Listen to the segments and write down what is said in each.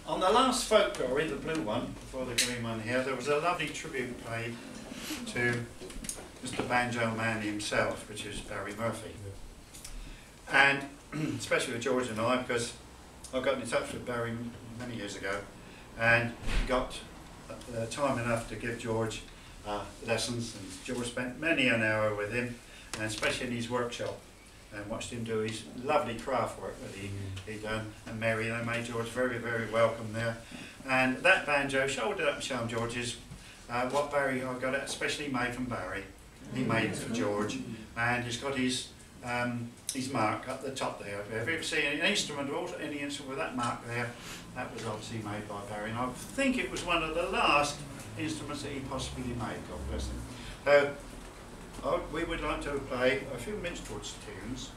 On the last folk lorry, the blue one, before the green one here, there was a lovely tribute paid to Mr. Banjo Man himself, which is Barry Murphy. And especially with George and I, because I got in touch with Barry many years ago and got time enough to give George lessons, and George spent many an hour with him, and especially in his workshop, and watched him do his lovely craft work that he done. And Mary, they made George very, very welcome there. And that banjo, shouldered up and shown George's what Barry, I got it especially made from Barry. He made it for George, and he's got his mark up the top there. If you ever see any instrument, or any instrument with that mark there, that was obviously made by Barry. And I think it was one of the last instruments that he possibly made, God bless him. So we would like to play a few minstrels tunes,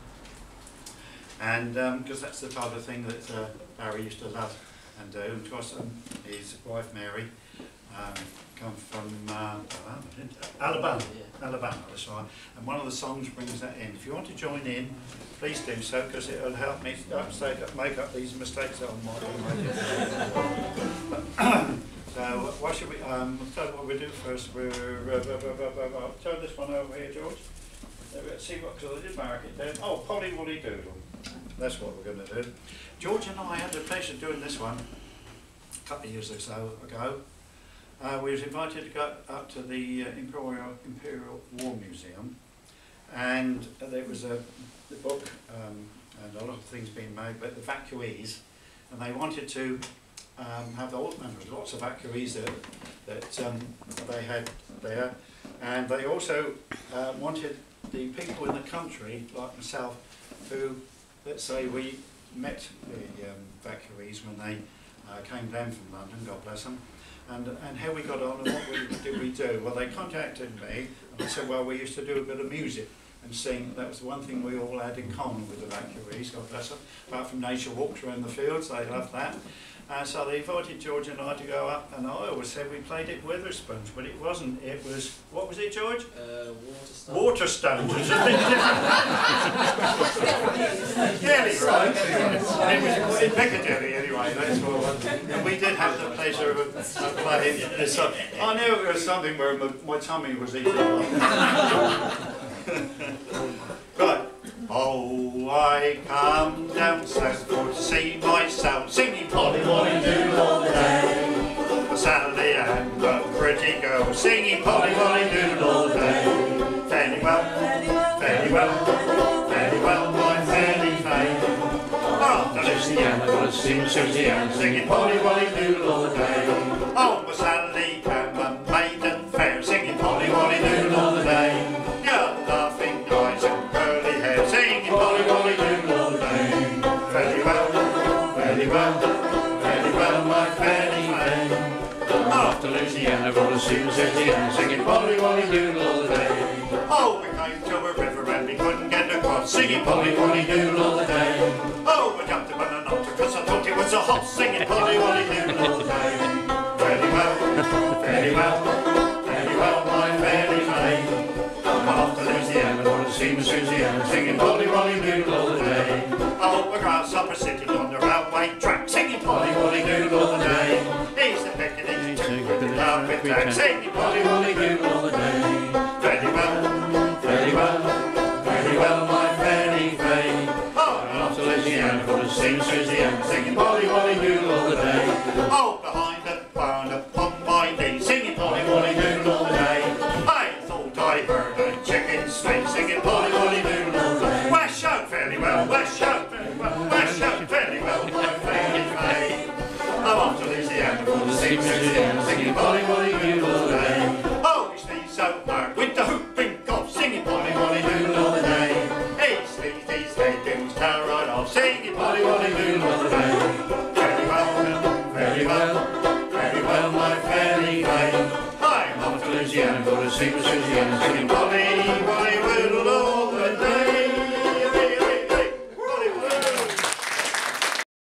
and because that's the type of thing that Barry used to love and do. And of course, his wife Mary come from Alabama. Alabama, that's right. And one of the songs brings that in. If you want to join in, please do so, because it will help me make up these mistakes that I might be making. So what should we? I'll tell you what we do first. I'll turn this one over here, George. Let's see what, because I did mark it down. Oh, Polly Wolly Doodle. That's what we're going to do. George and I had the pleasure of doing this one a couple of years or so ago. We was invited to go up to the Imperial War Museum, and there was the book and a lot of things being made about the evacuees, and they wanted to have lots of evacuees that they had there, and they also wanted the people in the country, like myself, who, let's say, we met the evacuees when they came down from London, God bless them. And how we got on and what did we do? Well, they contacted me and I said, well, we used to do a bit of music and sing. That was the one thing we all had in common with evacuees, God bless them. Apart from nature walks around the fields, they loved that. So they invited George and I to go up, and I always said we played it Witherspoons, but it wasn't. It was, what was it, George? Waterstones. It was a bit different. Nearly right. It was in Piccadilly anyway, that's all. And we did have the pleasure of playing this song. I knew it was something where my tummy was eating. Right. Oh, I come down south for to see myself, singing Polly Wolly Doodle all the day. Sally and a pretty girl, singing Polly Wolly Doodle all day. Fairly well, fairly well, fairly well, my fairly fame. Oh, Lucy and I sing Susie and singing Polly Wolly Doodle all the day. Oh, my Sally and a maiden fair, singing Polly Wolly Doodle all the day. Your laughing eyes and curly hair, singing Polly Wolly Doodle all the day. Fairly well, fairly well, fairly well, my fairly fame. After Lucy and I roll a Susie and singing Polly Wolly Doodle all the day. Oh, we came to a river and we couldn't get across, singing Polly Wolly Doodle all the day. Oh, we jumped upon an altar because I thought it was a horse, singing Polly Wolly Doodle all the day. Fairly well, fairly well, fairly well, my fairly fame. After Lucy and I roll a Susie and singing Polly Wolly Doodle all the day. Oh, a grasshopper sitting on the railway track, singing Polly Wolly Doodle all the day. He's the picnic with the carpet bag, singing Polly Wolly Doodle all the day. Fairly well, fairly well, fairly well, my fairly fame. Oh, and after Lucy and I roll a Susie and singing Polly Wolly Doodle all the day. Oh, behind the barn upon my knee, singing Polly Wolly Doodle all the day. I thought I heard a chicken scream, singing Polly Wolly Doodle all the day. West shout fairly well, west shout fairly well, west shout fairly well, my fairly fame. I'm off to Lucy and the Wolly Susie and singing Polly Wolly Doodle all the day. Oh, he sneezed so hard with the whooping cough, singing Polly Wolly Doodle all the day. He sneezed his head and was tear right off, singing Polly Wolly Doodle all the day. Fairly well, fairly well, fairly well, my fairly fame. I'm off to Lucy and the Wolly Susie and singing Polly